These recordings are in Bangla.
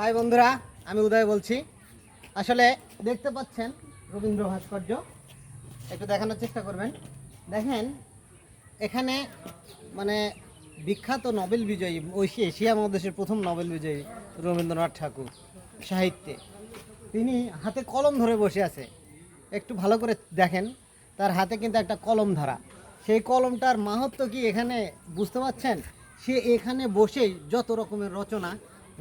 হাই বন্ধুরা, আমি উদয় বলছি। আসলে দেখতে পাচ্ছেন রবীন্দ্র ভাস্কর্য, একটু দেখানোর চেষ্টা করবেন। দেখেন এখানে মানে বিখ্যাত নোবেল বিজয়ী, এশিয়া মহাদেশের প্রথম নোবেল বিজয়ী রবীন্দ্রনাথ ঠাকুর সাহিত্যে, তিনি হাতে কলম ধরে বসে আছে। একটু ভালো করে দেখেন, তার হাতে কিন্তু একটা কলম ধরা। সেই কলমটার মাহাত্ম্য কি এখানে বুঝতে পারছেন? সে এখানে বসেই যত রকমের রচনা,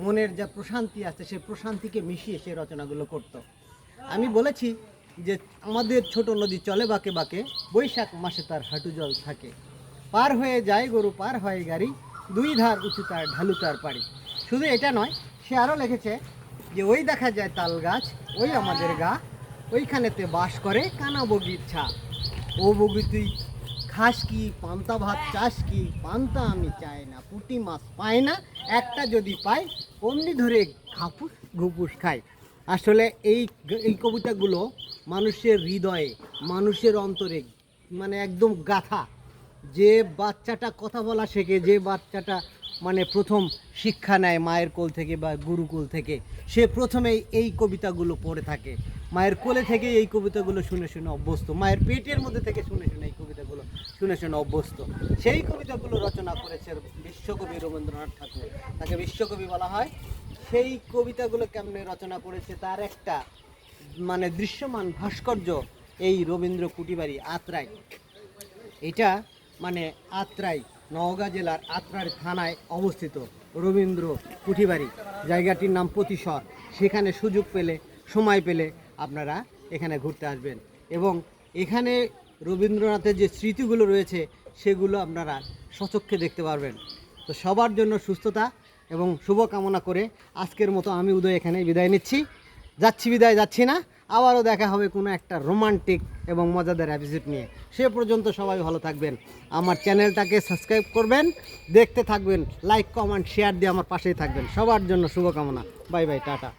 মনের যা প্রশান্তি আছে সেই প্রশান্তিকে মিশিয়ে সেই রচনাগুলো করত। আমি বলেছি যে আমাদের ছোট নদী চলে বাঁকে বাঁকে, বৈশাখ মাসে তার হাঁটু জল থাকে, পার হয়ে যায় গরু পার হয় গাড়ি, দুই ধার উঁচু তার ঢালু তার পাড়ি। শুধু এটা নয়, সে আরও লিখেছে যে ওই দেখা যায় তাল গাছ, ওই আমাদের গা, ওইখানেতে বাস করে কানা বগির ছা। ও বগি তুই খাস কি, পান্তা ভাত চাস কি, পান্তা আমি চাই না, পুঁটি মাছ পায় না, একটা যদি পাই অমনি ধরে ঘাপুস ঘুপুস খায়। আসলে এই এই কবিতাগুলো মানুষের হৃদয়ে, মানুষের অন্তরে মানে একদম গাথা। যে বাচ্চাটা কথা বলা শেখে, যে বাচ্চাটা মানে প্রথম শিক্ষা নেয় মায়ের কোল থেকে বা গুরুকুল থেকে, সে প্রথমেই এই কবিতাগুলো পড়ে থাকে। মায়ের কোলে থেকে এই কবিতাগুলো শুনে শুনে অভ্যস্ত, মায়ের পেটের মধ্যে থেকে শুনে শুনে এই কবিতাগুলো শুনে শুনে অভ্যস্ত। সেই কবিতাগুলো রচনা করেছে বিশ্বকবি রবীন্দ্রনাথ ঠাকুর, তাকে বিশ্বকবি বলা হয়। সেই কবিতাগুলো কেমনে রচনা করেছে তার একটা মানে দৃশ্যমান ভাস্কর্য এই রবীন্দ্র কুটিবাড়ি আত্রাই। এটা মানে আত্রাই নওগাঁ জেলার আত্রাই থানায় অবস্থিত রবীন্দ্র কুঠিবাড়ি। জায়গাটির নাম প্রতিশর। সেখানে সুযোগ পেলে, সময় পেলে আপনারা এখানে ঘুরতে আসবেন এবং এখানে রবীন্দ্রনাথের যে স্মৃতিগুলো রয়েছে সেগুলো আপনারা সচক্ষে দেখতে পারবেন। তো সবার জন্য সুস্থতা এবং শুভকামনা করে আজকের মতো আমি উদয় এখানে বিদায় নিচ্ছি। বিদায় যাচ্ছি না, আবারও দেখা হবে কোনো একটা রোমান্টিক এবং মজাদার এপিসোড নিয়ে। সে পর্যন্ত সবাই ভালো থাকবেন, আমার চ্যানেলটাকে সাবস্ক্রাইব করবেন, দেখতে থাকবেন, লাইক কমেন্ট শেয়ার দিয়ে আমার পাশেই থাকবেন। সবার জন্য শুভকামনা। Bye bye, tata.